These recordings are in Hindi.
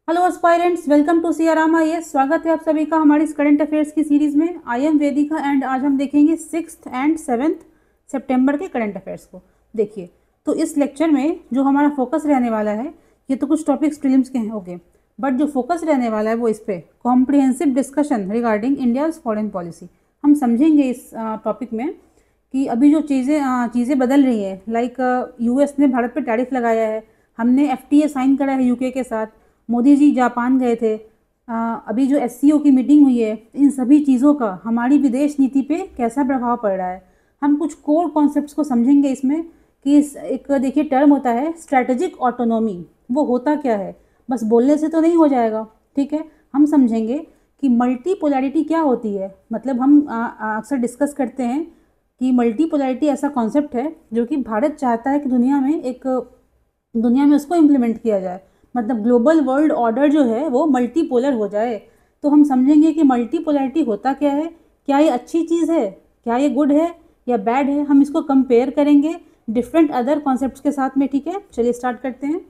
Hello aspirants, welcome to Siyarama. ये स्वागत है आप सभी का हमारी इस करंट अफेयर्स की सीरीज़ में। आई एम वेदिका एंड आज हम देखेंगे 6th एंड 7th सितंबर के करंट अफेयर्स को। देखिए, तो इस लेक्चर में जो हमारा फोकस रहने वाला है, ये तो कुछ टॉपिक्स प्रीलिम्स के हैं, ओके, बट जो फोकस रहने वाला है वो इस पे comprehensive discussion regarding India's foreign policy. हम समझेंगे इस टॉपिक में कि अभी जो चीज़ें बदल रही है, लाइक यूएस ने भारत पर टैरिफ लगाया है, हमने एफटीए साइन करा है यूके के साथ, मोदी जी जापान गए थे, अभी जो एससीओ की मीटिंग हुई है, इन सभी चीज़ों का हमारी विदेश नीति पे कैसा प्रभाव पड़ रहा है। हम कुछ कोर कॉन्सेप्ट्स को समझेंगे इसमें कि एक देखिए टर्म होता है स्ट्रैटेजिक ऑटोनॉमी। वो होता क्या है, बस बोलने से तो नहीं हो जाएगा, ठीक है। हम समझेंगे कि मल्टीपोलैरिटी क्या होती है। मतलब हम अक्सर डिस्कस करते हैं कि मल्टीपोलैरिटी ऐसा कॉन्सेप्ट है जो कि भारत चाहता है कि दुनिया में उसको इम्प्लीमेंट किया जाए। मतलब ग्लोबल वर्ल्ड ऑर्डर जो है वो मल्टीपोलर हो जाए। तो हम समझेंगे कि मल्टीपोलैरिटी होता क्या है, क्या ये अच्छी चीज़ है, क्या ये गुड है या बैड है। हम इसको कंपेयर करेंगे डिफरेंट अदर कॉन्सेप्ट्स के साथ में, ठीक है। चलिए स्टार्ट करते हैं।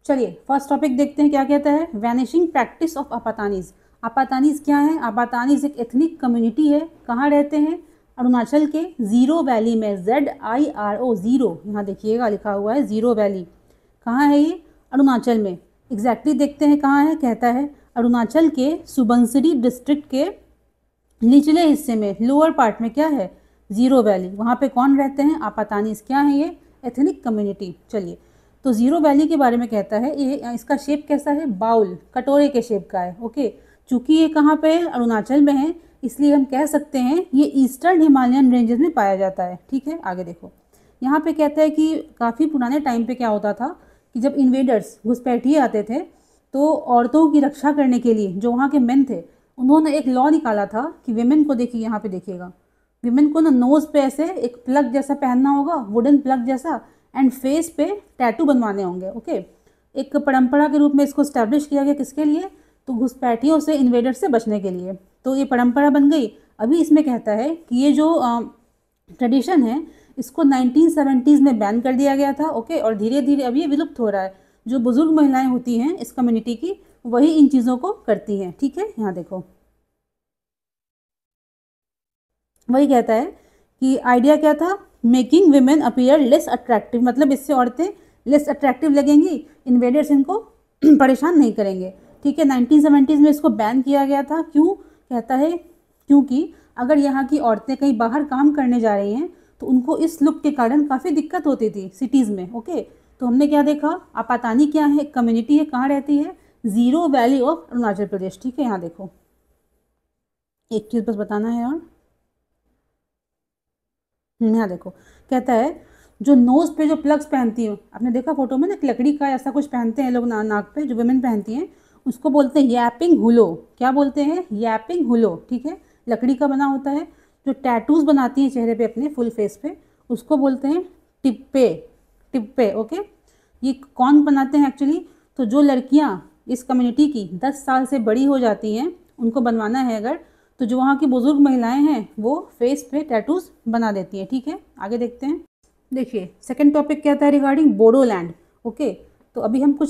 चलिए फर्स्ट टॉपिक देखते हैं क्या कहता है। Vanishing practice of Apatanis. Apatanis क्या है? आपातानीज एक एथनिक कम्युनिटी है। कहाँ रहते हैं? अरुणाचल के जीरो वैली में। ZIRO ज़ीरो, यहाँ देखिएगा लिखा हुआ है ज़ीरो वैली। कहाँ है ये? अरुणाचल में। एग्जैक्टली देखते हैं कहाँ है। कहता है अरुणाचल के सुबनसिरी डिस्ट्रिक्ट के निचले हिस्से में, लोअर पार्ट में क्या है? Zero valley. वहाँ पे कौन रहते हैं? आपातानीज। क्या है ये? Ethnic community. चलिए, तो ज़ीरो वैली के बारे में कहता है, ये इसका शेप कैसा है? बाउल, कटोरे के शेप का है, ओके। चूँकि ये कहाँ पे है? अरुणाचल में है, इसलिए हम कह सकते हैं ये ईस्टर्न हिमालयन रेंजेस में पाया जाता है, ठीक है। आगे देखो, यहाँ पे कहता है कि काफ़ी पुराने टाइम पे क्या होता था कि जब इन्वेडर्स, घुसपैठिए आते थे, तो औरतों की रक्षा करने के लिए जो वहाँ के मेन थे, उन्होंने एक लॉ निकाला था कि विमेन को, देखिए यहाँ पे देखिएगा, विमेन को ना नोज़ पे ऐसे एक प्लग जैसा पहनना होगा, वुडन प्लग जैसा, एंड फेस पे टैटू बनवाने होंगे, ओके। एक परंपरा के रूप में इसको स्टैब्लिश किया गया। किसके लिए? तो घुसपैठियों से, इन्वेडर से बचने के लिए। तो ये परंपरा बन गई। अभी इसमें कहता है कि ये जो ट्रेडिशन है, इसको 1970s में बैन कर दिया गया था, ओके। और धीरे धीरे अभी ये विलुप्त हो रहा है। जो बुजुर्ग महिलाएं होती हैं इस कम्युनिटी की, वही इन चीज़ों को करती हैं, ठीक है। यहाँ देखो, वही कहता है कि आइडिया क्या था? Making women appear less attractive. मतलब इससे औरतें लेस अट्रैक्टिव लगेंगी, इन्वेडर्स इनको परेशान नहीं करेंगे, ठीक है। 1970s में इसको बैन किया गया था। क्यों? कहता है क्योंकि अगर यहाँ की औरतें कहीं बाहर काम करने जा रही हैं तो उनको इस लुक के कारण काफ़ी दिक्कत होती थी सिटीज़ में, ओके। तो हमने क्या देखा? आपातानी क्या है? कम्युनिटी है। कहाँ रहती है? Zero valley of Arunachal Pradesh, ठीक है। यहाँ देखो, एक चीज़ बस बताना है और यहाँ देखो, कहता है जो नोज पे जो प्लग्स पहनती हो, आपने देखा फोटो में ना, लकड़ी का ऐसा कुछ पहनते हैं लोग नाक पे, जो वुमेन पहनती हैं, उसको बोलते हैं यैपिंग हुलो। क्या बोलते हैं? यैपिंग हुलो, ठीक है। लकड़ी का बना होता है। जो टैटूज बनाती हैं चेहरे पे अपने, फुल फेस पे, उसको बोलते हैं टिप्पे। टिप्पे, ओके। ये कौन बनाते हैं एक्चुअली? तो जो लड़कियाँ इस कम्युनिटी की 10 साल से बड़ी हो जाती हैं, उनको बनवाना है अगर, तो जो वहाँ की बुजुर्ग महिलाएं हैं वो फेस पे टैटूज बना देती हैं, ठीक है। आगे देखते हैं। देखिए सेकंड टॉपिक क्या था? Regarding Bodoland, okay. तो अभी हम कुछ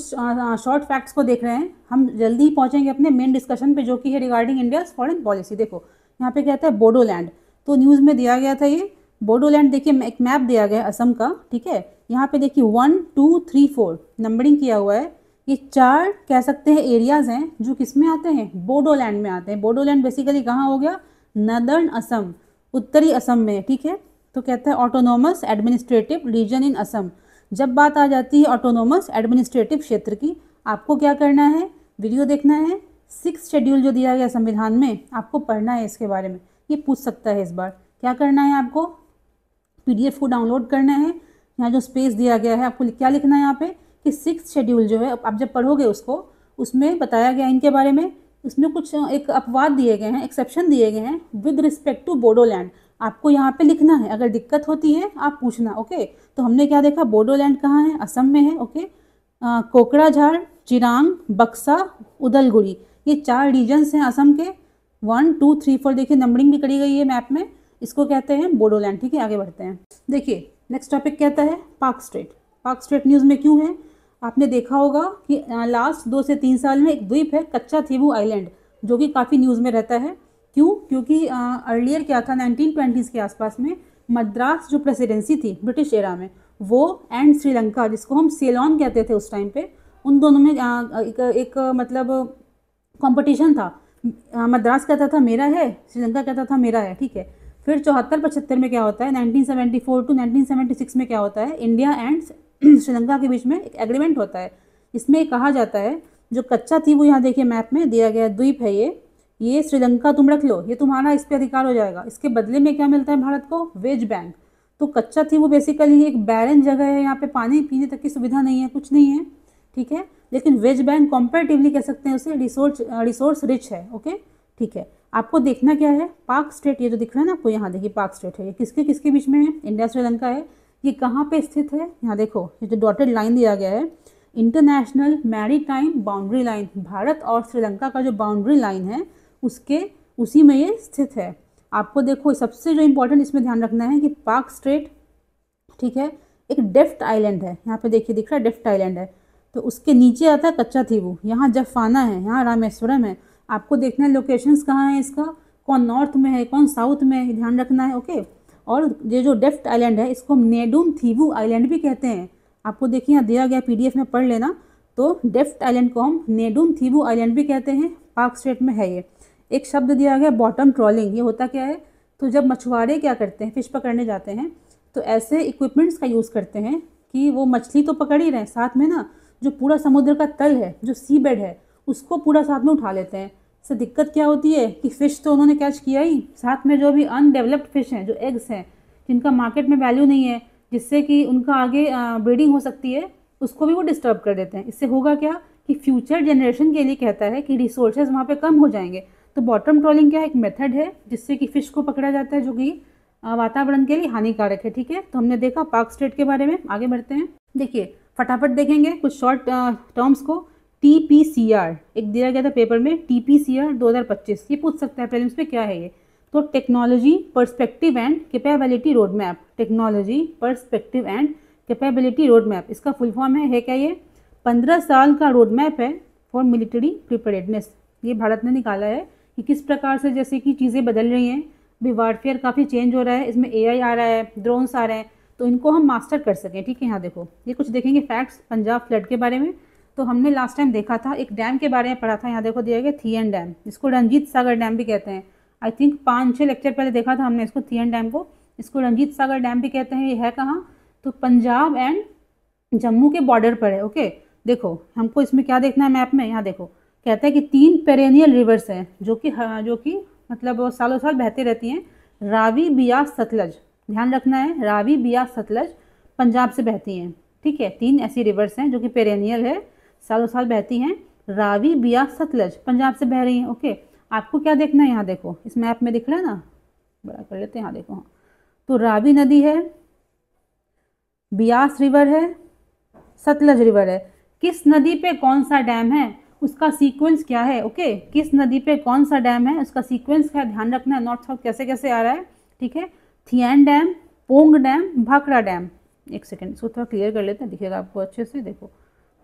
शॉर्ट फैक्ट्स को देख रहे हैं। हम जल्दी ही पहुँचेंगे अपने मेन डिस्कशन पे, जो कि है रिगार्डिंग इंडियाज़ फॉरेन पॉलिसी। देखो यहाँ पे कहता है बोडोलैंड, तो न्यूज़ में दिया गया था ये बोडोलैंड। देखिए एक मैप दिया गया है असम का, ठीक है। यहाँ पे देखिए 1 2 3 4 नंबरिंग किया हुआ है। ये 4 कह सकते हैं एरियाज़ हैं जो किस में आते हैं? बोडोलैंड में आते हैं। बोडोलैंड बेसिकली कहाँ हो गया? नदर्न असम, उत्तरी असम में, ठीक है। तो कहता है ऑटोनोमस एडमिनिस्ट्रेटिव रीजन इन असम। जब बात आ जाती है ऑटोनोमस एडमिनिस्ट्रेटिव क्षेत्र की, आपको क्या करना है? वीडियो देखना है। 6 शेड्यूल जो दिया गया संविधान में, आपको पढ़ना है इसके बारे में। ये पूछ सकता है इस बार। क्या करना है आपको? PDF को डाउनलोड करना है। यहाँ जो स्पेस दिया गया है, आपको क्या लिखना है यहाँ पे कि 6 शेड्यूल जो है, आप जब पढ़ोगे उसको, उसमें बताया गया इनके बारे में। उसमें कुछ एक अपवाद दिए गए हैं, एक्सेप्शन दिए गए हैं विद रिस्पेक्ट टू बोडोलैंड। आपको यहाँ पे लिखना है, अगर दिक्कत होती है आप पूछना, ओके। तो हमने क्या देखा? बोडोलैंड कहाँ है? असम में है, ओके। कोकराझार, चिरांग, बक्सा, उदलगुड़ी, ये 4 रीजन्स हैं असम के। 1 2 3 4 देखिए नंबरिंग भी करी गई है मैप में। इसको कहते हैं बोडोलैंड, ठीक है। आगे बढ़ते हैं। देखिए नेक्स्ट टॉपिक कहता है पाक स्ट्रेट। पाक स्ट्रेट न्यूज़ में क्यों है? आपने देखा होगा कि लास्ट 2 से 3 साल में एक द्वीप है कच्चा थीवू आइलैंड, जो कि काफ़ी न्यूज़ में रहता है। क्यों? क्योंकि अर्लियर क्या था, 1920s के आसपास में मद्रास जो प्रेसिडेंसी थी ब्रिटिश एरा में, वो एंड श्रीलंका, जिसको हम सेलोन कहते थे उस टाइम पे, उन दोनों में एक मतलब कंपटीशन था। मद्रास कहता था मेरा है, श्रीलंका कहता था मेरा है, ठीक है। फिर 74-75 में क्या होता है, 1974 टू 1976 में क्या होता है, इंडिया एंड श्रीलंका के बीच में एक एग्रीमेंट होता है। इसमें कहा जाता है जो कच्चा थी वो यहाँ देखिए मैप में दिया गया द्वीप है ये श्रीलंका तुम रख लो, ये तुम्हारा इस पर अधिकार हो जाएगा। इसके बदले में क्या मिलता है भारत को, वेज बैंक। तो कच्चा थी वो बेसिकली एक बैरन जगह है, यहाँ पे पानी पीने तक की सुविधा नहीं है, कुछ नहीं है, ठीक है। लेकिन वेज बैंक कंपैरेटिवली कह सकते हैं उसे रिसोर्स रिच है, ओके, ठीक है। आपको देखना क्या है, पाक स्टेट, ये जो दिख रहा है ना आपको, यहाँ देखिए पाक स्टेट है, ये किसके किसके बीच में है, इंडिया श्रीलंका है। ये कहाँ पे स्थित है, यहाँ देखो ये जो डॉटेड लाइन दिया गया है, international maritime boundary line, Bharat और श्रीलंका का जो बाउंड्री लाइन है उसके उसी में ये स्थित है। आपको देखो सबसे जो इम्पोर्टेंट इसमें ध्यान रखना है कि पाक स्टेट, ठीक है, एक डेफ्ट आइलैंड है, यहाँ पे देखिए दिख रहा है डेफ्ट आइलैंड है, तो उसके नीचे आता है कच्चा थीवू, यहाँ जफाना है, यहाँ रामेश्वरम है। आपको देखना है लोकेशंस कहाँ है इसका, कौन नॉर्थ में है कौन साउथ में है, ध्यान रखना है, ओके। और ये जो डेफ्ट आइलैंड है इसको हम नेडूम थीवू आइलैंड भी कहते हैं। आपको देखिए यहाँ दिया गया PDF में पढ़ लेना, तो डेफ्ट आइलैंड को हम नेडूम थीवू आइलैंड भी कहते हैं, पाक स्टेट में है ये। एक शब्द दिया गया बॉटम ट्रॉलिंग, ये होता क्या है, तो जब मछुआरे क्या करते हैं, फिश पकड़ने जाते हैं, तो ऐसे इक्विपमेंट्स का यूज़ करते हैं कि वो मछली तो पकड़ ही रहे हैं, साथ में ना जो पूरा समुद्र का तल है, जो सी बेड है, उसको पूरा साथ में उठा लेते हैं। इससे दिक्कत क्या होती है कि फ़िश तो उन्होंने कैच किया ही, साथ में जो भी अनडेवलप्ड फ़िश हैं, जो एग्स हैं, जिनका मार्केट में वैल्यू नहीं है, जिससे कि उनका आगे ब्रीडिंग हो सकती है, उसको भी वो डिस्टर्ब कर देते हैं। इससे होगा क्या कि फ्यूचर जनरेशन के लिए कहता है कि रिसोर्सेज वहाँ पे कम हो जाएंगे। तो बॉटम ट्रॉलिंग क्या है, एक मेथड है जिससे कि फ़िश को पकड़ा जाता है, जो कि वातावरण के लिए हानिकारक है, ठीक है। तो हमने देखा पाक स्टेट के बारे में, आगे बढ़ते हैं। देखिए फटाफट देखेंगे कुछ शॉर्ट टर्म्स को। TPCR एक दिया गया था पेपर में, TPCR 2025, ये पूछ सकता है प्रीलिम्स में क्या है ये, तो technology perspective and capability road map, technology perspective and capability road map, इसका फुल फॉर्म है क्या ये, 15 साल का रोड मैप है फॉर मिलिट्री प्रिपेयर्डनेस। ये भारत ने निकाला है कि किस प्रकार से जैसे कि चीज़ें बदल रही हैं, भी वारफेयर काफ़ी चेंज हो रहा है, इसमें AI आ रहा है, ड्रोन्स आ रहे हैं, तो इनको हम मास्टर कर सकें, ठीक है। यहाँ देखो ये कुछ देखेंगे फैक्ट्स पंजाब फ्लड के बारे में। तो हमने लास्ट टाइम देखा था, एक डैम के बारे में पढ़ा था, यहाँ देखो दिया गया थियन डैम, इसको रंजीत सागर डैम भी कहते हैं। आई थिंक 5-6 लेक्चर पहले देखा था हमने इसको, थियन डैम को, इसको रंजीत सागर डैम भी कहते हैं। ये है कहाँ, तो पंजाब एंड जम्मू के बॉर्डर पर है, ओके। देखो हमको इसमें क्या देखना है मैप में, यहाँ देखो कहता है कि 3 पेरेनियल रिवर्स हैं जो कि मतलब सालों साल बहते रहती हैं, रावी, बियास, सतलज, ध्यान रखना है, रावी, बियास, सतलज पंजाब से बहती हैं, ठीक है। 3 ऐसी रिवर्स हैं जो कि पेरेनियल है, सालों साल बहती हैं, रावी, बियास, सतलज पंजाब से बह रही हैं, ओके। आपको क्या देखना है, यहाँ देखो इस मैप में दिख रहा है ना, बड़ा कर लेते हैं, यहाँ देखो, हाँ, तो रावी नदी है, बियास रिवर है, सतलज रिवर है। किस नदी पे कौन सा डैम है, उसका सीक्वेंस क्या है, ओके। किस नदी पे कौन सा डैम है, उसका सीक्वेंस क्या है, ध्यान रखना है, नॉर्थ साउथ कैसे कैसे आ रहा है, ठीक है। थियन dam, Pong dam, Bhakra dam, एक सेकेंड इसको थोड़ा क्लियर कर लेते हैं, दिखेगा आपको अच्छे से, देखो।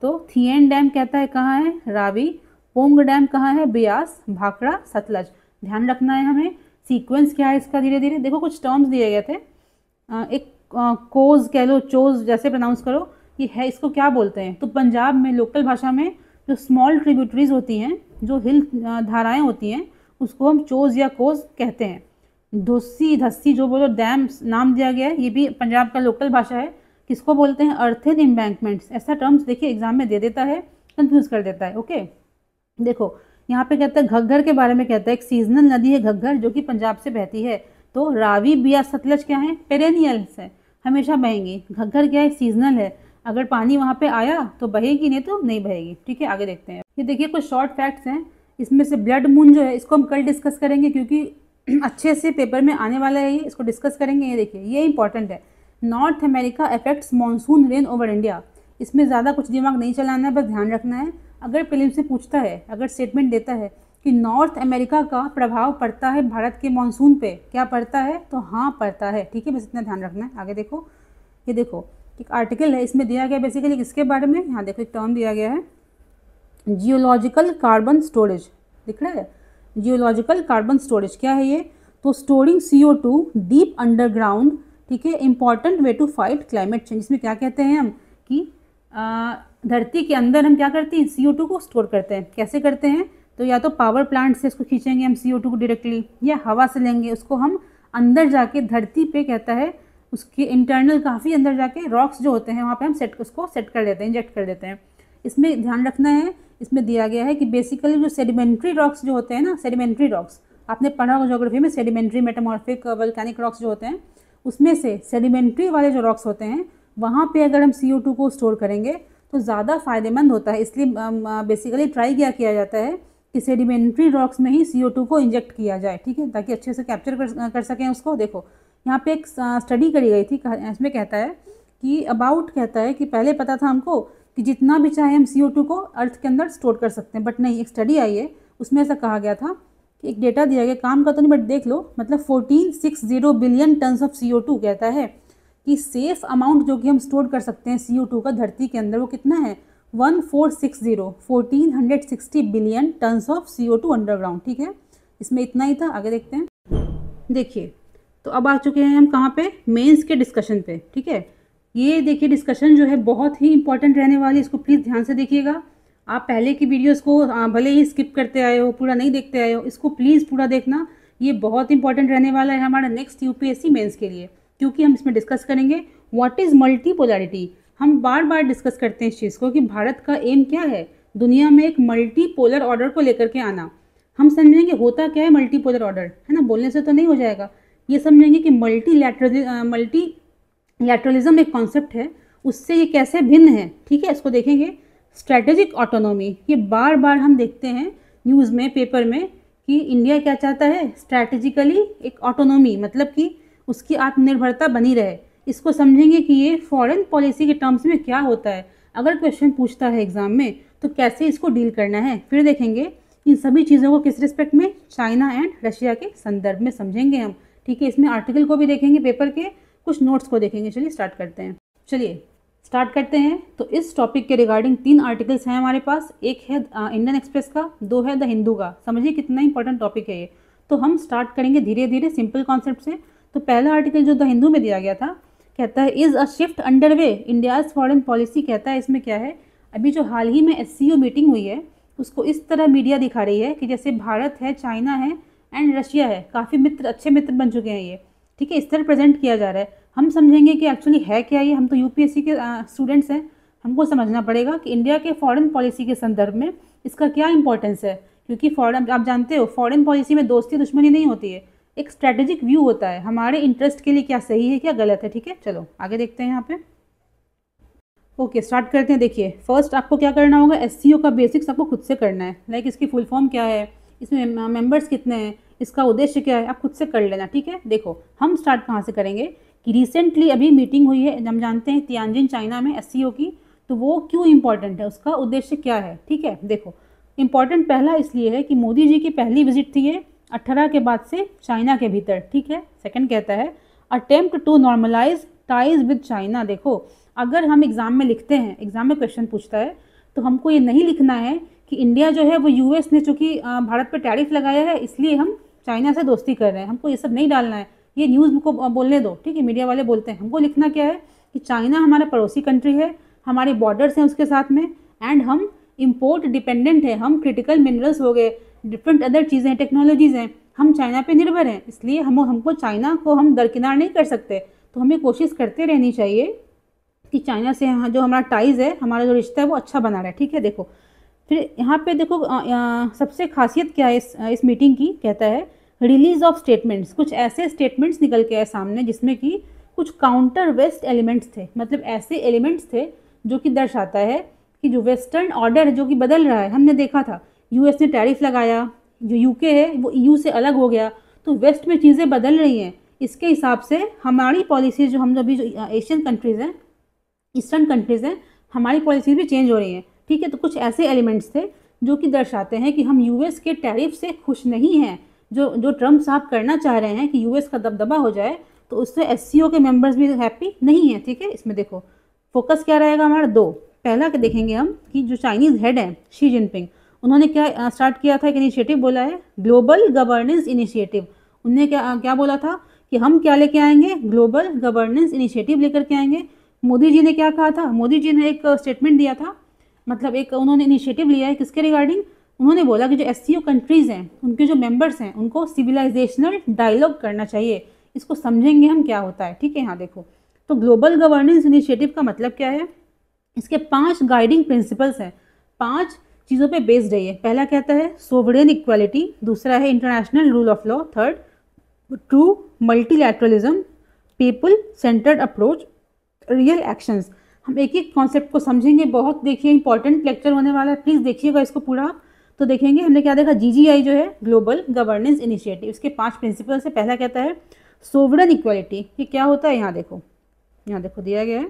तो थियन डैम कहता है कहाँ है, रावी, पोंग डैम कहाँ है, बियास, भाखड़ा, सतलज, ध्यान रखना है हमें। सीक्वेंस क्या है इसका, धीरे धीरे देखो कुछ टर्म्स दिए गए थे, एक कोज कह लो, चोज, जैसे प्रोनाउंस करो, ये है, इसको क्या बोलते हैं, तो पंजाब में लोकल भाषा में जो स्मॉल ट्रिब्यूटरीज होती हैं, जो हिल धाराएं होती हैं, उसको हम चोज या कोज कहते हैं। धोसी, धस्सी जो बोलो, डैम नाम दिया गया है, ये भी पंजाब का लोकल भाषा है, किसको बोलते हैं, अर्थन एम्बैंकमेंट्स। ऐसा टर्म्स देखिए एग्जाम में दे देता है, कंफ्यूज कर देता है, ओके। देखो यहाँ पे कहता है घग्गर के बारे में, कहता है एक सीजनल नदी है घग्गर जो कि पंजाब से बहती है। तो रावी, बियास, सतलज क्या है, पेरेनियल्स है, हमेशा बहेंगी। घग्गर क्या है, सीजनल है, अगर पानी वहाँ पे आया तो बहेगी, नहीं तो नहीं बहेगी, ठीक है। आगे देखते हैं, ये देखिए कुछ शॉर्ट फैक्ट्स हैं, इसमें से ब्लड मून जो है इसको हम कल डिस्कस करेंगे, क्योंकि अच्छे से पेपर में आने वाला है ये, इसको डिस्कस करेंगे। ये देखिए ये इंपॉर्टेंट है, north America affects monsoon rain over India. इसमें ज़्यादा कुछ दिमाग नहीं चलाना है, बस ध्यान रखना है। अगर प्रीलिम से पूछता है, अगर स्टेटमेंट देता है कि नॉर्थ अमेरिका का प्रभाव पड़ता है भारत के मानसून पे, क्या पड़ता है, तो हाँ पड़ता है, ठीक है, बस इतना ध्यान रखना है। आगे देखो, ये देखो एक आर्टिकल है, इसमें दिया गया बेसिकली किसके बारे में, यहाँ देखो एक टर्म दिया गया है जियोलॉजिकल कार्बन स्टोरेज, दिख रहा है जियोलॉजिकल कार्बन स्टोरेज क्या है ये, तो स्टोरिंग CO2 डीप अंडरग्राउंड, ठीक है, important way to fight climate change. इसमें क्या कहते हैं हम कि धरती के अंदर हम क्या करते हैं CO2 को स्टोर करते हैं। कैसे करते हैं, तो या तो पावर प्लांट से इसको खींचेंगे हम CO2 को डायरेक्टली, या हवा से लेंगे उसको हम अंदर जाके धरती पे कहता है उसके इंटरनल काफ़ी अंदर जाके रॉक्स जो होते हैं वहाँ पे हम उसको सेट कर देते हैं, इंजेक्ट कर देते हैं। इसमें ध्यान रखना है, इसमें दिया गया है कि बेसिकली जो सेडिमेंट्री रॉक्स जो होते हैं ना, सेडिमेंट्री रॉक्स आपने पढ़ा होगा ज्योग्राफी में, सेडिमेंट्री मेटामॉर्फिक वोल्केनिक रॉक्स जो होते हैं, उसमें से सेडिमेंट्री वाले जो रॉक्स होते हैं वहाँ पे अगर हम CO2 को स्टोर करेंगे तो ज़्यादा फ़ायदेमंद होता है। इसलिए बेसिकली ट्राई किया जाता है कि सेडिमेंट्री रॉक्स में ही CO2 को इंजेक्ट किया जाए, ठीक है, ताकि अच्छे से कैप्चर कर सकें उसको। देखो यहाँ पे एक स्टडी करी गई थी, इसमें कहता है कि कहता है कि पहले पता था हमको कि जितना भी चाहे हम CO2 को अर्थ के अंदर स्टोर कर सकते हैं, बट नहीं, एक स्टडी आई है उसमें ऐसा कहा गया था कि एक डेटा दिया गया, काम का तो नहीं बट देख लो, मतलब 1460 बिलियन टन्स ऑफ CO2 कहता है कि सेफ अमाउंट जो कि हम स्टोर कर सकते हैं CO2 का धरती के अंदर वो कितना है 1460 billion tons of CO2 underground, ठीक है, इसमें इतना ही था। आगे देखते हैं, देखिए तो अब आ चुके हैं हम कहाँ पे, मेंस के डिस्कशन पे, ठीक है। ये देखिए डिस्कशन जो है बहुत ही इंपॉर्टेंट रहने वाली, इसको प्लीज़ ध्यान से देखिएगा। आप पहले की वीडियोस को भले ही स्किप करते आए हो, पूरा नहीं देखते आए हो, इसको प्लीज़ पूरा देखना, ये बहुत इंपॉर्टेंट रहने वाला है हमारा नेक्स्ट UPSC मेंस के लिए, क्योंकि हम इसमें डिस्कस करेंगे व्हाट इज़ मल्टीपोलैरिटी। हम बार बार डिस्कस करते हैं इस चीज़ को कि भारत का एम क्या है, दुनिया में एक मल्टीपोलर ऑर्डर को लेकर के आना। हम समझेंगे होता क्या है मल्टीपोलर ऑर्डर, है ना, बोलने से तो नहीं हो जाएगा, ये समझेंगे कि मल्टीलैटरलिज्म एक कॉन्सेप्ट है, उससे ये कैसे भिन्न है, ठीक है, इसको देखेंगे। स्ट्रैटेजिक ऑटोनॉमी, ये बार बार हम देखते हैं न्यूज़ में, पेपर में कि इंडिया क्या चाहता है, स्ट्रैटेजिकली एक ऑटोनॉमी, मतलब कि उसकी आत्मनिर्भरता बनी रहे। इसको समझेंगे कि ये फॉरेन पॉलिसी के टर्म्स में क्या होता है, अगर क्वेश्चन पूछता है एग्जाम में तो कैसे इसको डील करना है। फिर देखेंगे इन सभी चीज़ों को किस रिस्पेक्ट में, चाइना एंड रशिया के संदर्भ में समझेंगे हम, ठीक है। इसमें आर्टिकल को भी देखेंगे, पेपर के कुछ नोट्स को देखेंगे। चलिए स्टार्ट करते हैं, तो इस टॉपिक के रिगार्डिंग 3 आर्टिकल्स हैं हमारे पास, एक है इंडियन एक्सप्रेस का, 2 है द हिंदू का। समझिए कितना इंपॉर्टेंट टॉपिक है ये। तो हम स्टार्ट करेंगे धीरे धीरे सिंपल कॉन्सेप्ट से। तो पहला आर्टिकल जो द हिंदू में दिया गया था, कहता है is a shift underway India's foreign policy. कहता है इसमें क्या है, अभी जो हाल ही में SCO मीटिंग हुई है उसको इस तरह मीडिया दिखा रही है कि जैसे भारत है, चाइना है एंड रशिया है, काफ़ी मित्र, अच्छे मित्र बन चुके हैं ये, ठीक है, इस तरह प्रेजेंट किया जा रहा है। हम समझेंगे कि एक्चुअली है क्या ये, हम तो UPSC के स्टूडेंट्स हैं, हमको समझना पड़ेगा कि इंडिया के फॉरेन पॉलिसी के संदर्भ में इसका क्या इंपॉर्टेंस है, क्योंकि फॉरेन, आप जानते हो फॉरेन पॉलिसी में दोस्ती दुश्मनी नहीं होती है, एक स्ट्रैटेजिक व्यू होता है, हमारे इंटरेस्ट के लिए क्या सही है क्या गलत है, ठीक है। चलो आगे देखते हैं यहाँ पे। ओके स्टार्ट करते हैं। देखिए फर्स्ट आपको क्या करना होगा, SCO का बेसिक्स आपको खुद से करना है, लाइक इसकी फुल फॉर्म क्या है, इसमें मेंबर्स कितने हैं, इसका उद्देश्य क्या है, आप खुद से कर लेना, ठीक है। देखो हम स्टार्ट कहाँ से करेंगे कि रिसेंटली अभी मीटिंग हुई है, हम जानते हैं तियानजिन चाइना में SCO की, तो वो क्यों इंपॉर्टेंट है, उसका उद्देश्य क्या है, ठीक है। देखो इंपॉर्टेंट पहला इसलिए है कि मोदी जी की पहली विजिट थी ये 18 के बाद से चाइना के भीतर, ठीक है। सेकंड कहता है attempt to normalize ties with China. देखो अगर हम एग्ज़ाम में लिखते हैं, एग्ज़ाम में क्वेश्चन पूछता है तो हमको ये नहीं लिखना है कि इंडिया जो है वो US ने चूँकि भारत पर टैरिफ लगाया है इसलिए हम चाइना से दोस्ती कर रहे हैं, हमको ये सब नहीं डालना है, ये न्यूज़ को बोलने दो, ठीक है, मीडिया वाले बोलते हैं। हमको लिखना क्या है कि चाइना हमारा पड़ोसी कंट्री है, हमारे बॉर्डर्स हैं उसके साथ में, एंड हम इम्पोर्ट डिपेंडेंट है, हम क्रिटिकल मिनरल्स हो गए, डिफरेंट अदर चीज़ें, टेक्नोलॉजीज़ हैं, हम चाइना पे निर्भर हैं, इसलिए हमको चाइना को हम दरकिनार नहीं कर सकते। तो हमें कोशिश करते रहनी चाहिए कि चाइना से जो हमारा टाइज़ है, हमारा जो रिश्ता है वो अच्छा बना रहे, ठीक है। देखो फिर यहाँ पे देखो सबसे खासियत क्या है इस मीटिंग की, कहता है रिलीज ऑफ स्टेटमेंट्स, कुछ ऐसे स्टेटमेंट्स निकल के आए सामने जिसमें कि कुछ काउंटर वेस्ट एलिमेंट्स थे, मतलब ऐसे एलिमेंट्स थे जो कि दर्शाता है कि जो वेस्टर्न ऑर्डर जो कि बदल रहा है, हमने देखा था US ने टैरिफ लगाया, जो UK है वो EU से अलग हो गया, तो वेस्ट में चीज़ें बदल रही हैं, इसके हिसाब से हमारी पॉलिसीज़ जो हम अभी जो एशियन कंट्रीज़ हैं, ईस्टर्न कंट्रीज़ हैं, हमारी पॉलिसीज़ भी चेंज हो रही हैं, ठीक है। तो कुछ ऐसे एलिमेंट्स थे जो कि दर्शाते हैं कि हम US के टैरिफ से खुश नहीं हैं, जो ट्रम्प साहब करना चाह रहे हैं कि US का दबदबा हो जाए, तो उससे SCO के मेंबर्स भी हैप्पी नहीं हैं, ठीक है। इसमें देखो फोकस क्या रहेगा हमारा? दो। पहला क्या देखेंगे हम कि जो चाइनीज़ हेड हैं शी जिनपिंग, उन्होंने क्या स्टार्ट किया था, एक इनिशिएटिव बोला है, ग्लोबल गवर्नेंस इनिशिएटिव। उनने क्या क्या बोला था कि हम क्या लेके आएंगे? ग्लोबल गवर्नेंस इनिशिएटिव लेकर के आएंगे। मोदी जी ने क्या कहा था? मोदी जी ने एक स्टेटमेंट दिया था, मतलब एक उन्होंने इनिशिएटिव लिया है किसके रिगार्डिंग? उन्होंने बोला कि जो एससीओ कंट्रीज़ हैं उनके जो मेंबर्स हैं उनको सिविलाइजेशनल डायलॉग करना चाहिए। इसको समझेंगे हम क्या होता है, ठीक है। यहाँ देखो, तो ग्लोबल गवर्नेंस इनिशिएटिव का मतलब क्या है? इसके 5 गाइडिंग प्रिंसिपल्स हैं, 5 चीज़ों पे बेस्ड है ये। पहला कहता है सोवरेन इक्वालिटी, दूसरा है international rule of law, third true multilateralism, people centred approach, real actions. हम एक एक कॉन्सेप्ट को समझेंगे, बहुत देखिए इंपॉर्टेंट लेक्चर होने वाला है, प्लीज़ देखिएगा इसको पूरा। तो देखेंगे हमने क्या देखा, जीजीआई जो है ग्लोबल गवर्नेंस इनिशिएटिव, इसके 5 प्रिंसिपल्स है। पहला कहता है सोवरेन इक्वालिटी, ये क्या होता है? यहाँ देखो दिया गया है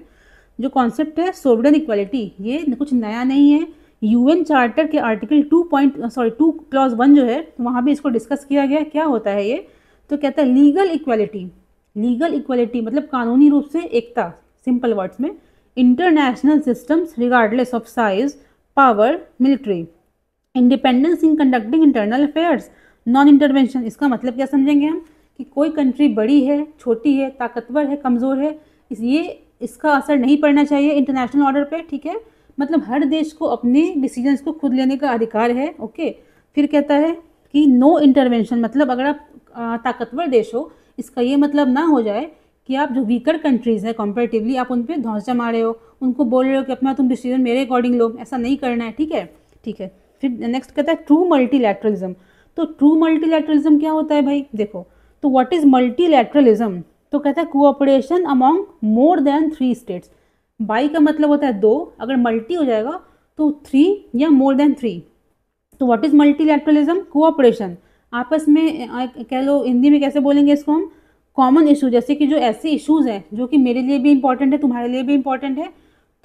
जो कॉन्सेप्ट है सोवरेन इक्वालिटी, ये कुछ नया नहीं है। यूएन चार्टर के आर्टिकल 2 क्लॉज 1 जो है वहाँ भी इसको डिस्कस किया गया। क्या होता है ये? तो कहता है लीगल इक्वालिटी। लीगल इक्वालिटी मतलब कानूनी रूप से एकता, सिंपल वर्ड्स में। International systems regardless of size, power, military, independence in conducting internal affairs, non intervention. इसका मतलब क्या समझेंगे हम कि कोई कंट्री बड़ी है, छोटी है, ताकतवर है, कमज़ोर है, इसलिए इसका असर नहीं पड़ना चाहिए इंटरनेशनल ऑर्डर पे, ठीक है। मतलब हर देश को अपने डिसीजंस को खुद लेने का अधिकार है, ओके। फिर कहता है कि नो इंटरवेंशन, मतलब अगर आप ताकतवर देश हो, इसका ये मतलब ना हो जाए कि आप जो वीकर कंट्रीज़ हैं कंपेरेटिवली आप उन पर धौंस जमा रहे हो, उनको बोल रहे हो कि अपना तुम डिसीजन मेरे अकॉर्डिंग लो, ऐसा नहीं करना है, ठीक है, ठीक है। फिर नेक्स्ट कहता है ट्रू मल्टीलैटरलिज्म। तो ट्रू मल्टीलैटरलिज्म क्या होता है भाई? देखो, तो व्हाट इज़ मल्टीलैटरलिज्म? तो कहता है cooperation among more than 3 states. By का मतलब होता है 2, अगर मल्टी हो जाएगा तो 3 या मोर देन 3। तो व्हाट इज़ मल्टीलैटरलिज्म? कोऑपरेशन, आपस में कह लो, हिंदी में कैसे बोलेंगे इसको हम? कॉमन इशू, जैसे कि जो ऐसे इश्यूज़ हैं जो कि मेरे लिए भी इंपॉर्टेंट है, तुम्हारे लिए भी इंपॉर्टेंट है,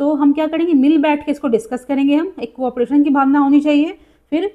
तो हम क्या करेंगे? मिल बैठ के इसको डिस्कस करेंगे हम। एक कोऑपरेशन की भावना होनी चाहिए। फिर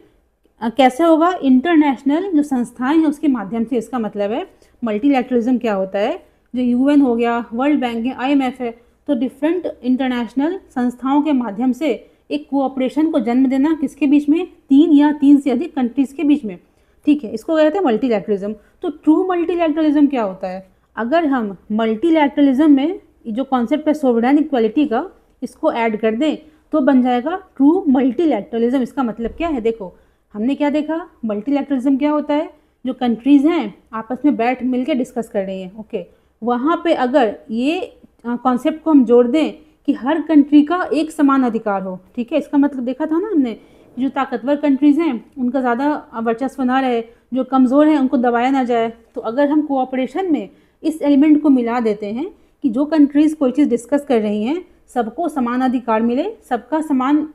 कैसे होगा? इंटरनेशनल जो संस्थाएं हैं उसके माध्यम से। इसका मतलब है मल्टीलैटरलिज्म क्या होता है? जो यूएन हो गया, वर्ल्ड बैंक है, आईएमएफ है, तो डिफरेंट इंटरनेशनल संस्थाओं के माध्यम से एक कोऑपरेशन को जन्म देना, किसके बीच में? 3 या 3 से अधिक कंट्रीज़ के बीच में, ठीक है। इसको कहते हैं मल्टीलैटरलिज्म। तो ट्रू मल्टीलैटरलिज्म क्या होता है? अगर हम मल्टीलैटरलिज्म में जो कॉन्सेप्ट है सोवरेन इक्वालिटी का, इसको ऐड कर दें तो बन जाएगा ट्रू मल्टीलैटरलिज्म। इसका मतलब क्या है? देखो, हमने क्या देखा? मल्टीलैटरलिज्म क्या होता है? जो कंट्रीज़ हैं आपस में बैठ मिल के डिस्कस कर रही हैं, ओके। वहाँ पे अगर ये कॉन्सेप्ट को हम जोड़ दें कि हर कंट्री का एक समान अधिकार हो, ठीक है। इसका मतलब देखा था ना हमने, जो ताकतवर कंट्रीज़ हैं उनका ज़्यादा वर्चस्व ना रहे, जो कमज़ोर हैं उनको दबाया ना जाए। तो अगर हम कोऑपरेशन में इस एलिमेंट को मिला देते हैं कि जो कंट्रीज़ कोई चीज़ डिस्कस कर रही हैं सबको समान अधिकार मिले, सबका समान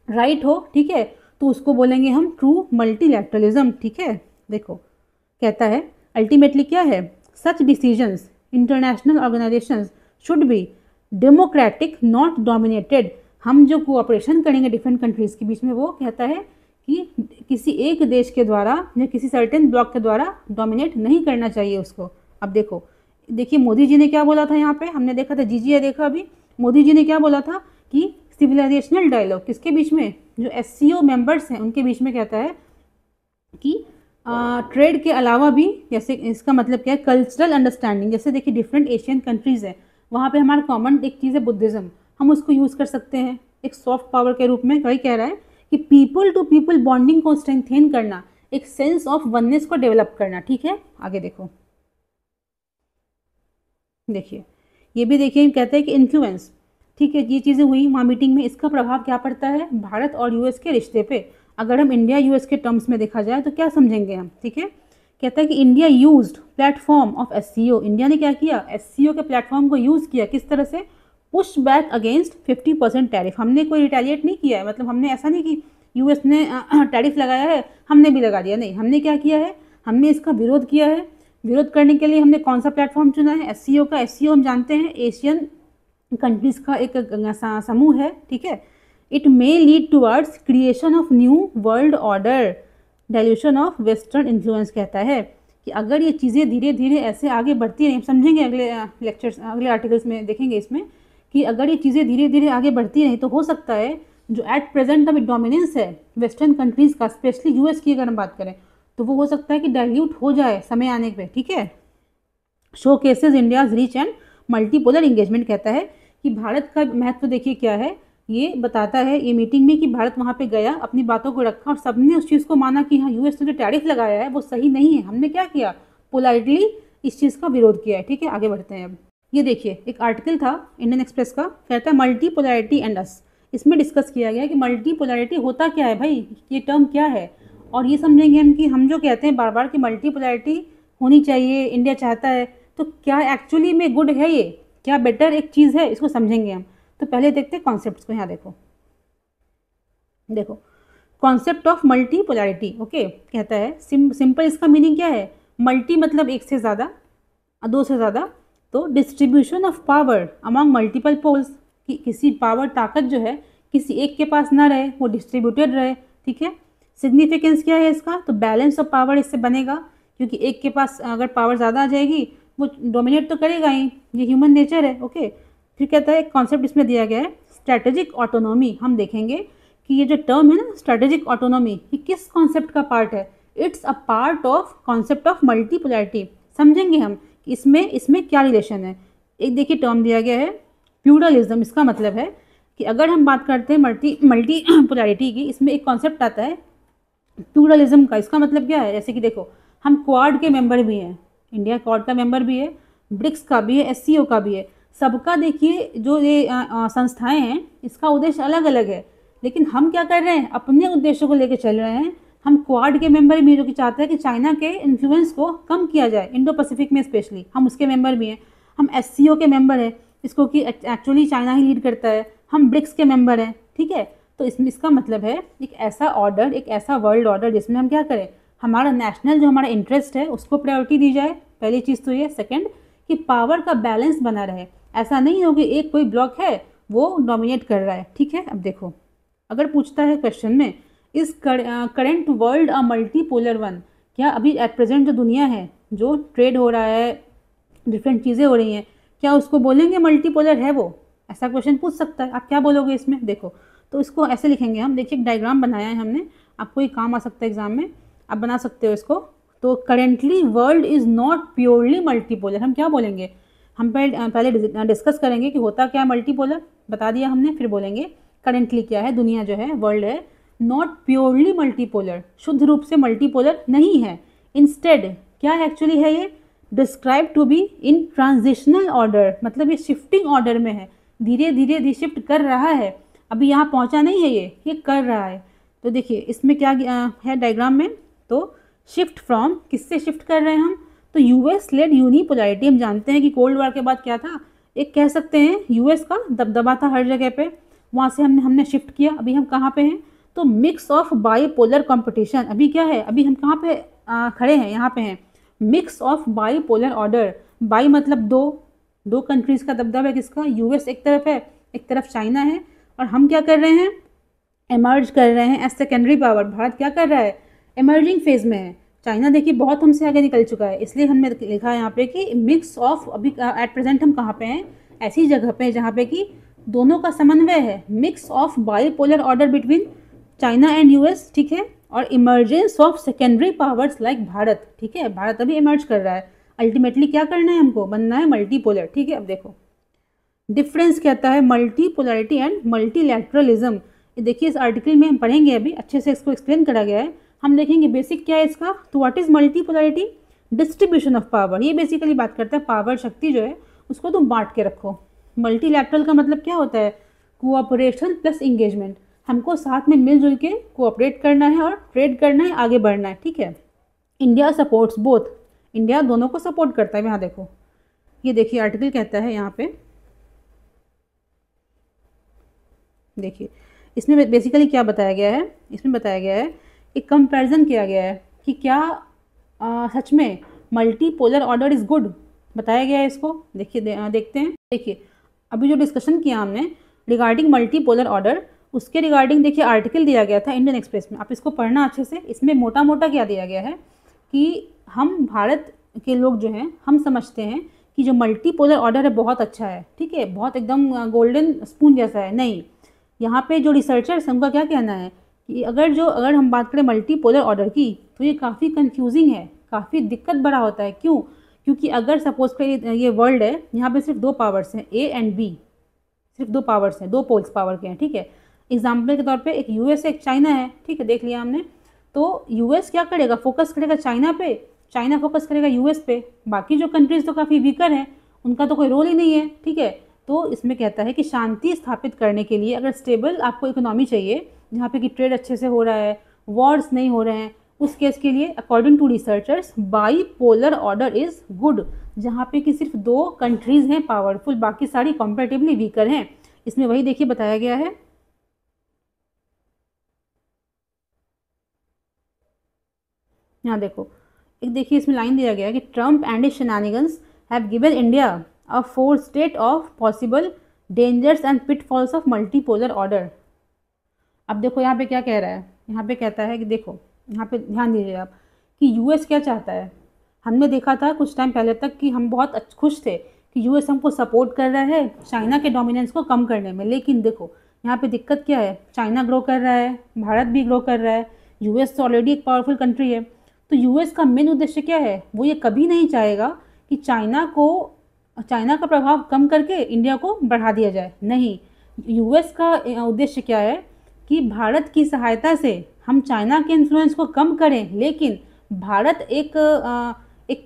राइट हो, ठीक है, तो उसको बोलेंगे हम ट्रू मल्टीलैटरलिज्म, ठीक है। देखो कहता है अल्टीमेटली क्या है? सच decisions international organisations should be democratic not dominated. हम जो कोऑपरेशन करेंगे डिफरेंट कंट्रीज़ के बीच में, वो कहता है कि किसी एक देश के द्वारा या किसी सर्टेन ब्लॉक के द्वारा डोमिनेट नहीं करना चाहिए उसको। अब देखिए मोदी जी ने क्या बोला था यहाँ पे, हमने देखा था जीजीए देखा अभी, मोदी जी ने क्या बोला था कि सिविलाइजेशनल डायलॉग किसके बीच में? जो एससीओ मेंबर्स हैं उनके बीच में कहता है कि ट्रेड के अलावा भी, जैसे इसका मतलब क्या है? Cultural understanding. जैसे देखिए डिफरेंट एशियन कंट्रीज़ हैं, वहाँ पे हमारा कॉमन एक चीज़ है बुद्धिज़्म, हम उसको यूज़ कर सकते हैं एक सॉफ्ट पावर के रूप में। वही कह रहा है कि पीपल टू पीपल बॉन्डिंग को स्ट्रेंथेन करना, एक सेंस ऑफ वननेस को डेवलप करना, ठीक है। आगे देखिए ये भी देखिए कहते हैं कि इन्फ्लुएंस, ठीक है, ये चीज़ें हुई वहाँ मीटिंग में, इसका प्रभाव क्या पड़ता है भारत और यूएस के रिश्ते पे? अगर हम इंडिया यूएस के टर्म्स में देखा जाए तो क्या समझेंगे हम, ठीक है। कहता है कि India used platform of SCO, India ने क्या किया? एससीओ के प्लेटफॉर्म को यूज़ किया, किस तरह से? Push back against 50% tariff. हमने कोई रिटेलिएट नहीं किया है, मतलब हमने ऐसा नहीं कि यूएस ने टैरिफ लगाया है हमने भी लगा दिया, नहीं, हमने क्या किया है? हमने इसका विरोध किया है। विरोध करने के लिए हमने कौन सा प्लेटफॉर्म चुना है? एससीओ का। एससीओ हम जानते हैं एशियन कंट्रीज़ का एक समूह है, ठीक है। It may lead towards creation of new world order, dilution of western influence. कहता है कि अगर ये चीज़ें धीरे धीरे ऐसे आगे बढ़ती रहें, समझेंगे अगले लेक्चर्स, अगले आर्टिकल्स में देखेंगे इसमें कि अगर ये चीज़ें धीरे धीरे आगे बढ़ती रही तो हो सकता है जो एट प्रेजेंट अभी डोमिनेंस है वेस्टर्न कंट्रीज़ का, स्पेशली यूएस की अगर हम बात करें, तो वो हो सकता है कि डाइल्यूट हो जाए समय आने पे, ठीक है। Show cases India's rich and multipolar engagement कहता है कि भारत का महत्व देखिए क्या है, ये बताता है ये मीटिंग में कि भारत वहाँ पे गया, अपनी बातों को रखा और सबने उस चीज़ को माना कि हाँ यूएस ने जो टैरिफ लगाया है वो सही नहीं है, हमने क्या किया, पोलाइटली इस चीज़ का विरोध किया है, ठीक है। आगे बढ़ते हैं अब। ये देखिए एक आर्टिकल था इंडियन एक्सप्रेस का, कहता है मल्टीपोलैरिटी एंड अस। इसमें डिस्कस किया गया कि मल्टीपोलैरिटी होता क्या है भाई, ये टर्म क्या है, और ये समझेंगे हम कि हम जो कहते हैं बार बार कि मल्टीपोलैरिटी होनी चाहिए, इंडिया चाहता है, तो क्या एक्चुअली में गुड है, ये क्या बेटर एक चीज़ है, इसको समझेंगे हम। तो पहले देखते हैं कॉन्सेप्ट्स को। यहाँ देखो कॉन्सेप्ट ऑफ मल्टीपोलैरिटी, ओके, कहता है सिंपल इसका मीनिंग क्या है, मल्टी मतलब एक से ज़्यादा, दो से ज़्यादा, तो distribution of power among multiple poles, कि किसी पावर ताकत जो है किसी एक के पास ना रहे, वो डिस्ट्रीब्यूटेड रहे, ठीक है। सिग्निफिकेंस क्या है इसका, तो बैलेंस ऑफ पावर इससे बनेगा, क्योंकि एक के पास अगर पावर ज़्यादा आ जाएगी वो डोमिनेट तो करेगा ही, ये ह्यूमन नेचर है, ओके। फिर कहता है एक कॉन्सेप्ट इसमें दिया गया है स्ट्रैटेजिक ऑटोनॉमी। हम देखेंगे कि ये जो टर्म है ना स्ट्रैटेजिक ऑटोनॉमी, ये किस कॉन्सेप्ट का पार्ट है, it's a part of concept of multipolarity. समझेंगे हम कि इसमें क्या रिलेशन है। एक देखिए टर्म दिया गया है प्लूरलिज्म, इसका मतलब है कि अगर हम बात करते हैं मल्टीपोलैरिटी की, इसमें एक कॉन्सेप्ट आता है प्लूरलिज्म का। इसका मतलब क्या है, जैसे कि देखो हम क्वाड के मेंबर भी हैं, इंडिया क्वाड का मेंबर भी है, ब्रिक्स का भी है, एससीओ का भी है, सबका देखिए जो ये संस्थाएं हैं इसका उद्देश्य अलग अलग है, लेकिन हम क्या कर रहे हैं, अपने उद्देश्यों को लेकर चल रहे हैं। हम क्वाड के मेंबर भी, जो कि चाहते हैं कि चाइना के इन्फ्लुएंस को कम किया जाए इंडो पैसिफिक में स्पेशली, हम उसके मेंबर भी हैं। हम एससीओ के मेंबर हैं, इसको कि एक्चुअली चाइना ही लीड करता है। हम ब्रिक्स के मेंबर हैं, ठीक है। तो इसका मतलब है एक ऐसा ऑर्डर, एक ऐसा वर्ल्ड ऑर्डर जिसमें हम क्या करें, हमारा नेशनल जो हमारा इंटरेस्ट है उसको प्रायोरिटी दी जाए, पहली चीज़ तो ये। सेकंड कि पावर का बैलेंस बना रहे, ऐसा नहीं हो कि एक कोई ब्लॉक है वो डोमिनेट कर रहा है, ठीक है। अब देखो अगर पूछता है क्वेश्चन में इस करेंट वर्ल्ड अ मल्टीपोलर वन, क्या अभी एट प्रेजेंट जो दुनिया है, जो ट्रेड हो रहा है, डिफरेंट चीज़ें हो रही हैं, क्या उसको बोलेंगे मल्टीपोलर है वो, ऐसा क्वेश्चन पूछ सकता है। आप क्या बोलोगे इसमें, देखो तो इसको ऐसे लिखेंगे हम। देखिए एक डायग्राम बनाया है हमने, आपको ये काम आ सकता है एग्जाम में, आप बना सकते हो इसको। तो currently world is not purely multipolar, हम क्या बोलेंगे, हम पहले डिस्कस करेंगे कि होता क्या है मल्टीपोलर, बता दिया हमने, फिर बोलेंगे करेंटली क्या है, दुनिया जो है वर्ल्ड है नॉट प्योरली मल्टीपोलर, शुद्ध रूप से मल्टीपोलर नहीं है। इंस्टेड क्या एक्चुअली है ये, describe to be in transitional order, मतलब ये शिफ्टिंग ऑर्डर में है, धीरे धीरे शिफ्ट कर रहा है, अभी यहाँ पहुँचा नहीं है, ये कर रहा है। तो देखिए इसमें क्या है डायग्राम में, तो शिफ्ट फ्रॉम, किससे शिफ्ट कर रहे हैं हम, तो यूएस लेड यूनिपोलैरिटी। हम जानते हैं कि कोल्ड वॉर के बाद क्या था, एक कह सकते हैं यूएस का दबदबा था हर जगह पे, वहाँ से हमने शिफ्ट किया, अभी हम कहाँ पे हैं, तो मिक्स ऑफ बाईपोलर कंपटीशन। अभी क्या है, अभी हम कहाँ पे खड़े हैं, यहाँ पे हैं, mix of bipolar order. By मतलब दो कंट्रीज़ का दबदबा है, किसका, यूएस एक तरफ है, एक तरफ चाइना है, और हम क्या कर रहे हैं, एमर्ज कर रहे हैं एज सेकेंडरी पावर। भारत क्या कर रहा है, एमर्जिंग फेज में है। चाइना देखिए बहुत हमसे आगे निकल चुका है, इसलिए हमने लिखा है यहाँ पे कि मिक्स ऑफ, अभी एट प्रेजेंट हम कहाँ पे हैं, ऐसी जगह पे जहाँ पे कि दोनों का समन्वय है, mix of bipolar order between China and US, ठीक है, और emergence of secondary powers like Bharat, ठीक है। भारत अभी इमर्ज कर रहा है, अल्टीमेटली क्या करना है हमको, बनना है मल्टीपोलर, ठीक है। अब देखो डिफरेंस कहता है मल्टीपोलैरिटी एंड मल्टीलैटरलिज्म। देखिए इस आर्टिकल में हम पढ़ेंगे, अभी अच्छे से इसको एक्सप्लेन करा गया है, हम देखेंगे बेसिक क्या है इसका। तो what is multipolarity, distribution of power, ये बेसिकली बात करता है पावर, शक्ति जो है उसको तुम बांट के रखो। मल्टीलैटरल का मतलब क्या होता है, कोऑपरेशन प्लस इंगेजमेंट, हमको साथ में मिलजुल के कोऑपरेट करना है और ट्रेड करना है, आगे बढ़ना है, ठीक है। इंडिया सपोर्ट्स बोथ, इंडिया दोनों को सपोर्ट करता है। यहाँ देखो, ये देखिए आर्टिकल कहता है यहाँ पे, देखिए इसमें बेसिकली क्या बताया गया है, इसमें बताया गया है एक कंपैरिजन किया गया है कि क्या सच में मल्टीपोलर ऑर्डर इज़ गुड, बताया गया है इसको। देखिए देखते हैं। देखिए अभी जो डिस्कशन किया हमने रिगार्डिंग मल्टीपोलर ऑर्डर, उसके रिगार्डिंग देखिए आर्टिकल दिया गया था इंडियन एक्सप्रेस में, आप इसको पढ़ना अच्छे से। इसमें मोटा मोटा क्या दिया गया है कि हम भारत के लोग जो हैं, हम समझते हैं कि जो मल्टीपोलर ऑर्डर है बहुत अच्छा है, ठीक है, बहुत एकदम गोल्डन स्पून जैसा है। नहीं, यहाँ पे जो रिसर्चर्स हैं उनका क्या कहना है कि अगर हम बात करें मल्टीपोलर ऑर्डर की तो ये काफ़ी कंफ्यूजिंग है, काफ़ी दिक्कत बड़ा होता है। क्यों? क्योंकि अगर सपोज करें ये वर्ल्ड है, यहाँ पे सिर्फ 2 पावर्स हैं, ए एंड बी, सिर्फ 2 पावर्स हैं, 2 पोल्स पावर के हैं, ठीक है। एग्जाम्पल के तौर पे एक यूएस एक चाइना है, ठीक है, देख लिया हमने। तो यूएस क्या करेगा, फोकस करेगा चाइना पे, चाइना फोकस करेगा यूएस पे, बाकी जो कंट्रीज तो काफ़ी वीकर हैं, उनका तो कोई रोल ही नहीं है, ठीक है। तो इसमें कहता है कि शांति स्थापित करने के लिए अगर स्टेबल आपको इकोनॉमी चाहिए जहाँ पे कि ट्रेड अच्छे से हो रहा है, वॉर्स नहीं हो रहे हैं, उस केस के लिए according to researchers bipolar order is good, जहाँ पे कि सिर्फ 2 कंट्रीज़ हैं पावरफुल, बाकी सारी कंपैरेटिवली वीकर हैं। इसमें वही देखिए बताया गया है, यहाँ देखो, एक देखिए इसमें लाइन दिया गया है कि Trump and his shenanigans have given India a 4 state of possible dangers and pitfalls of multipolar order. अब देखो यहाँ पे क्या कह रहा है, यहाँ पे कहता है कि देखो यहाँ पे ध्यान दीजिए आप कि यूएस क्या चाहता है। हमने देखा था कुछ टाइम पहले तक कि हम बहुत खुश थे कि यूएस हमको सपोर्ट कर रहा है चाइना के डोमिनेंस को कम करने में, लेकिन देखो यहाँ पे दिक्कत क्या है, चाइना ग्रो कर रहा है, भारत भी ग्रो कर रहा है, यूएस तो ऑलरेडी एक पावरफुल कंट्री है। तो यूएस का मेन उद्देश्य क्या है, वो ये कभी नहीं चाहेगा कि चाइना का प्रभाव कम करके इंडिया को बढ़ा दिया जाए। नहीं, यूएस का उद्देश्य क्या है कि भारत की सहायता से हम चाइना के इन्फ्लुएंस को कम करें, लेकिन भारत एक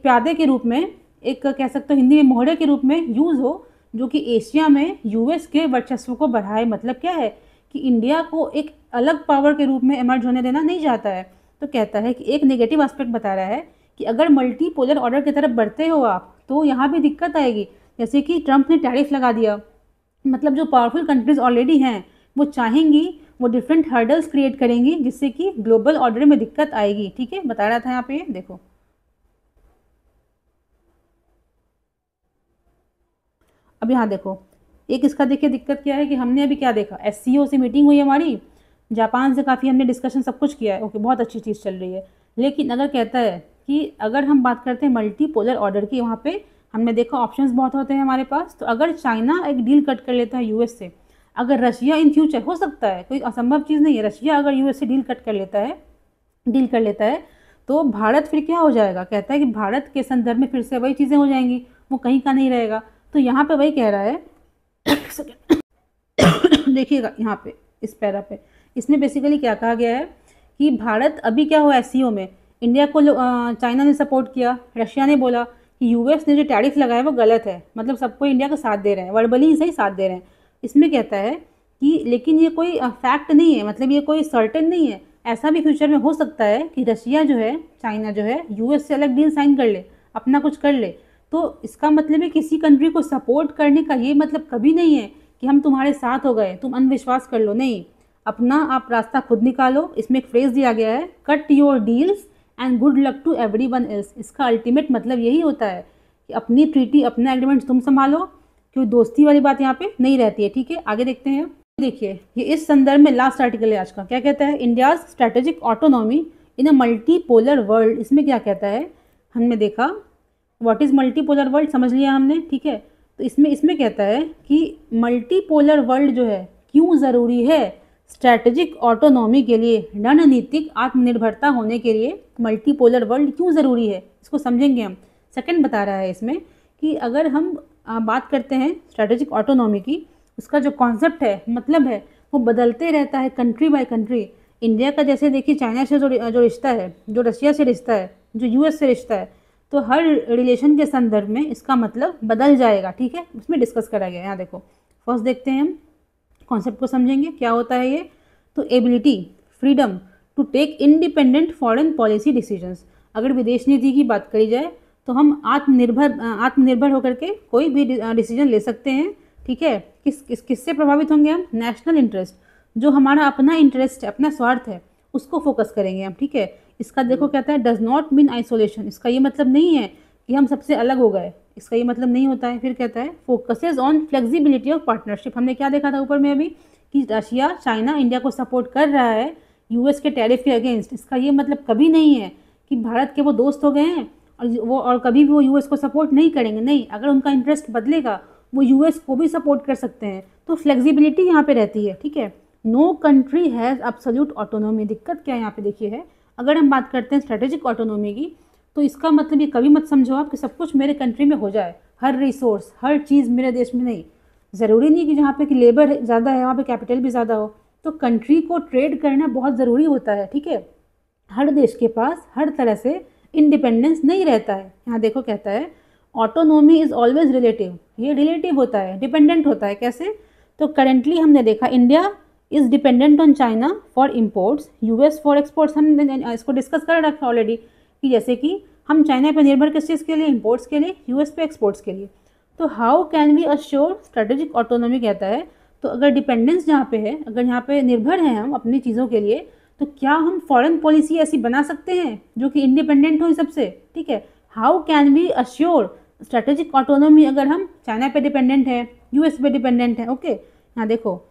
प्यादे के रूप में, एक कह सकते हो हिंदी में मोहरे के रूप में यूज़ हो, जो कि एशिया में यूएस के वर्चस्व को बढ़ाए। मतलब क्या है कि इंडिया को एक अलग पावर के रूप में इमर्ज होने देना नहीं चाहता है। तो कहता है कि एक नेगेटिव एस्पेक्ट बता रहा है कि अगर मल्टीपोलर ऑर्डर की तरफ बढ़ते हो आप तो यहाँ भी दिक्कत आएगी। जैसे कि ट्रंप ने टैरिफ लगा दिया, मतलब जो पावरफुल कंट्रीज ऑलरेडी हैं वो चाहेंगी, वो डिफरेंट हर्डल्स क्रिएट करेंगी जिससे कि ग्लोबल ऑर्डर में दिक्कत आएगी, ठीक है, बता रहा था यहाँ पे। देखो अब यहाँ देखो, एक इसका देखिए दिक्कत क्या है कि हमने अभी क्या देखा, एससीओ से मीटिंग हुई हमारी, जापान से काफ़ी हमने डिस्कशन सब कुछ किया है, ओके, बहुत अच्छी चीज़ चल रही है। लेकिन अगर कहता है कि अगर हम बात करते हैं मल्टीपोलर ऑर्डर की, वहाँ पे हमने देखा ऑप्शंस बहुत होते हैं हमारे पास। तो अगर चाइना एक डील कट कर लेता है यूएस से, अगर रशिया इन फ्यूचर, हो सकता है, कोई असंभव चीज़ नहीं है, रशिया अगर यूएस से डील कर लेता है तो भारत फिर क्या हो जाएगा। कहता है कि भारत के संदर्भ में फिर से वही चीज़ें हो जाएंगी, वो कहीं का नहीं रहेगा। तो यहाँ पे वही कह रहा है देखिएगा यहाँ पे इस पैरा पे, इसमें बेसिकली क्या कहा गया है कि भारत अभी क्या हुआ एससीओ में, इंडिया को चाइना ने सपोर्ट किया, रशिया ने बोला कि यूएस ने जो टैरिफ लगाया वो गलत है, मतलब सबको इंडिया का साथ दे रहे हैं, वर्बली ही सही साथ दे रहे हैं। इसमें कहता है कि लेकिन ये कोई फैक्ट नहीं है, मतलब ये कोई सर्टेन नहीं है, ऐसा भी फ्यूचर में हो सकता है कि रशिया जो है, चाइना जो है, यूएस से अलग डील साइन कर ले, अपना कुछ कर ले। तो इसका मतलब है किसी कंट्री को सपोर्ट करने का ये मतलब कभी नहीं है कि हम तुम्हारे साथ हो गए, तुम अंधविश्वास कर लो, नहीं, अपना आप रास्ता खुद निकालो। इसमें एक फ्रेज दिया गया है, cut your deals and good luck to everyone else. इसका अल्टीमेट मतलब यही होता है कि अपनी ट्रीटी, अपना एग्रीमेंट तुम संभालो, क्योंकि दोस्ती वाली बात यहाँ पे नहीं रहती है, ठीक है। आगे देखते हैं, देखिए ये इस संदर्भ में लास्ट आर्टिकल है आज का, क्या कहता है, इंडियाज स्ट्रेटेजिक ऑटोनॉमी इन अ मल्टीपोलर वर्ल्ड। इसमें क्या कहता है, हमने देखा व्हाट इज़ मल्टीपोलर वर्ल्ड, समझ लिया हमने, ठीक है। तो इसमें कहता है कि मल्टीपोलर वर्ल्ड जो है क्यों ज़रूरी है, स्ट्रैटेजिक ऑटोनॉमी के लिए, रणनीतिक आत्मनिर्भरता होने के लिए मल्टीपोलर वर्ल्ड क्यों ज़रूरी है, इसको समझेंगे हम। सेकंड बता रहा है इसमें कि अगर हम बात करते हैं स्ट्रैटेजिक ऑटोनॉमी की, उसका जो कॉन्सेप्ट है, मतलब है, वो बदलते रहता है कंट्री बाय कंट्री। इंडिया का जैसे देखिए चाइना से जो रिश्ता है, जो रशिया से रिश्ता है, जो यूएस से रिश्ता है, तो हर रिलेशन के संदर्भ में इसका मतलब बदल जाएगा, ठीक है। उसमें डिस्कस करा गया है। यहाँ देखो, फर्स्ट देखते हैं हम कॉन्सेप्ट को समझेंगे क्या होता है ये। तो ability, freedom to take independent foreign policy decisions. अगर विदेश नीति की बात करी जाए तो हम आत्मनिर्भर होकर के कोई भी डिसीजन ले सकते हैं, ठीक है। किससे प्रभावित होंगे हम, नेशनल इंटरेस्ट, जो हमारा अपना इंटरेस्ट है, अपना स्वार्थ है, उसको फोकस करेंगे हम, ठीक है। इसका देखो कहता है डज नॉट मीन आइसोलेशन। इसका ये मतलब नहीं है कि हम सबसे अलग हो गए, इसका ये मतलब नहीं होता है। फिर कहता है focuses on flexibility of partnership. हमने क्या देखा था ऊपर में अभी कि रशिया, चाइना इंडिया को सपोर्ट कर रहा है यूएस के टैरिफ के अगेंस्ट। इसका ये मतलब कभी नहीं है कि भारत के वो दोस्त हो गए हैं और कभी भी वो यूएस को सपोर्ट नहीं करेंगे, नहीं, अगर उनका इंटरेस्ट बदलेगा वो यूएस को भी सपोर्ट कर सकते हैं। तो फ्लेक्सिबिलिटी यहाँ पे रहती है, ठीक है। No country has absolute autonomy. दिक्कत क्या यहाँ पे देखिए है, अगर हम बात करते हैं स्ट्रेटेजिक ऑटोनॉमी की, तो इसका मतलब ये कभी मत समझो आप कि सब कुछ मेरे कंट्री में हो जाए, हर रिसोर्स हर चीज़ मेरे देश में, नहीं। ज़रूरी नहीं कि जहाँ पे कि लेबर ज़्यादा है वहाँ पे कैपिटल भी ज़्यादा हो। तो कंट्री को ट्रेड करना बहुत ज़रूरी होता है, ठीक है। हर देश के पास हर तरह से इंडिपेंडेंस नहीं रहता है। यहाँ देखो कहता है ऑटोनॉमी इज़ ऑलवेज रिलेटिव। ये रिलेटिव होता है, डिपेंडेंट होता है। कैसे? तो करेंटली हमने देखा India is dependent on China for imports, US for exports. हमने इसको डिस्कस कर रखा ऑलरेडी कि जैसे कि हम चाइना पर निर्भर किस चीज़ के लिए, इम्पोर्ट्स के लिए, यूएस पे एक्सपोर्ट्स के लिए। तो how can we assure strategic autonomy कहता है, तो अगर डिपेंडेंस जहाँ पे है, अगर यहाँ पे निर्भर हैं हम अपनी चीज़ों के लिए, तो क्या हम फॉरेन पॉलिसी ऐसी बना सकते हैं जो कि इंडिपेंडेंट हो सबसे, ठीक है। How can we assure strategic autonomy अगर हम चाइना पे डिपेंडेंट है, यूएस पे डिपेंडेंट है, ओके। यहाँ देखो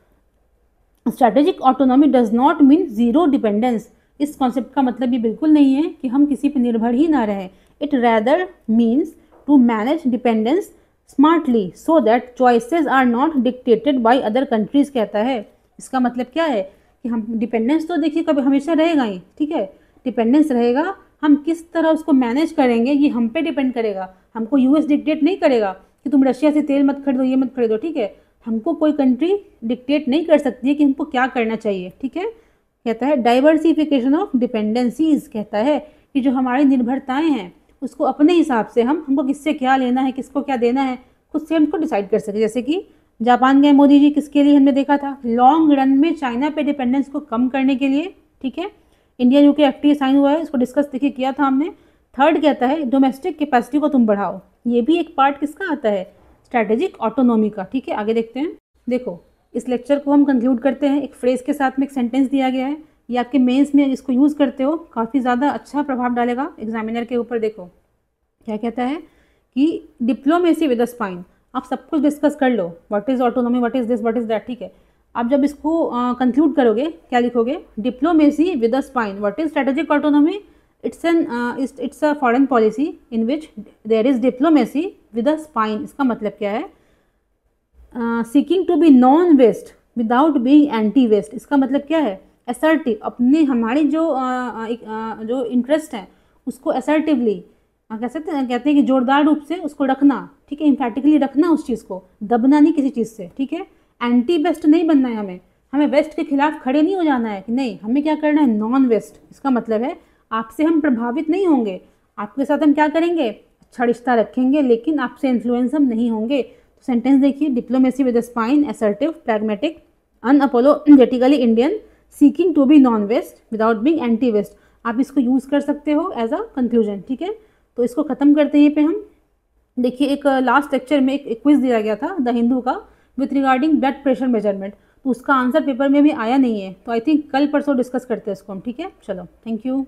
strategic autonomy does not mean zero dependence. इस कॉन्सेप्ट का मतलब ये बिल्कुल नहीं है कि हम किसी पे निर्भर ही ना रहें। It rather means to manage dependence smartly so that choices are not dictated by other countries कहता है। इसका मतलब क्या है कि हम डिपेंडेंस तो देखिए कभी हमेशा रहेगा ही, ठीक है, डिपेंडेंस रहेगा, हम किस तरह उसको मैनेज करेंगे ये हम पे डिपेंड करेगा। हमको यूएस डिक्टेट नहीं करेगा कि तुम रशिया से तेल मत खरीदो, ये मत खरीदो, ठीक है। हमको कोई कंट्री डिक्टेट नहीं कर सकती है कि हमको क्या करना चाहिए, ठीक है। कहता है डाइवर्सिफिकेशन ऑफ डिपेंडेंसीज, कहता है कि जो हमारी निर्भरताएं हैं उसको अपने हिसाब से हमको किससे क्या लेना है, किसको क्या देना है, खुद से हमको डिसाइड कर सके। जैसे कि जापान गए मोदी जी, किसके लिए हमने देखा था, लॉन्ग रन में चाइना पे डिपेंडेंस को कम करने के लिए, ठीक है। इंडिया यूके एफटीए साइन हुआ है, इसको डिस्कस देखिए किया था हमने। थर्ड कहता है डोमेस्टिक कैपेसिटी को तुम बढ़ाओ। ये भी एक पार्ट किसका आता है, स्ट्रैटेजिक ऑटोनॉमी का, ठीक है। आगे देखते हैं। देखो इस लेक्चर को हम कंक्लूड करते हैं एक फ्रेज के साथ में, एक सेंटेंस दिया गया है, ये आपके मेंस में इसको यूज़ करते हो काफ़ी ज़्यादा अच्छा प्रभाव डालेगा एग्जामिनर के ऊपर। देखो क्या कहता है कि डिप्लोमेसी विद अ स्पाइन। आप सब कुछ डिस्कस कर लो, what is autonomy, what is this, what is that, ठीक है। आप जब इसको कंक्लूड करोगे क्या लिखोगे, diplomacy with a spine. What is strategic autonomy, it's a foreign policy in which there is diplomacy with a spine. इसका मतलब क्या है, seeking to be non west without being anti west. इसका मतलब क्या है, असर्टिव, अपने हमारी जो इंटरेस्ट है उसको असर्टिवली कह सकते हैं, कहते हैं कि जोरदार रूप से उसको रखना, ठीक है, इम्फैटिकली रखना उस चीज़ को, दबना नहीं किसी चीज़ से, ठीक है। एंटी वेस्ट नहीं बनना है हमें वेस्ट के खिलाफ खड़े नहीं हो जाना है कि नहीं, हमें क्या करना है, नॉन वेस्ट। इसका मतलब है आपसे हम प्रभावित नहीं होंगे, आपके साथ हम क्या करेंगे, अच्छा रिश्ता रखेंगे, लेकिन आपसे इन्फ्लुएंस हम नहीं होंगे। तो सेंटेंस देखिए, diplomacy with spine, assertive, pragmatic, unapologetically Indian, seeking to be non west without being anti west. आप इसको यूज़ कर सकते हो एज अ कंक्लूजन, ठीक है। तो इसको ख़त्म करते हैं यहाँ पे हम। देखिए एक लास्ट लेक्चर में एक क्विज दिया गया था द हिंदू का with regarding blood pressure measurement, तो उसका आंसर पेपर में भी आया नहीं है, तो आई थिंक कल परसों डिस्कस करते हैं इसको हम, ठीक है। चलो, थैंक यू।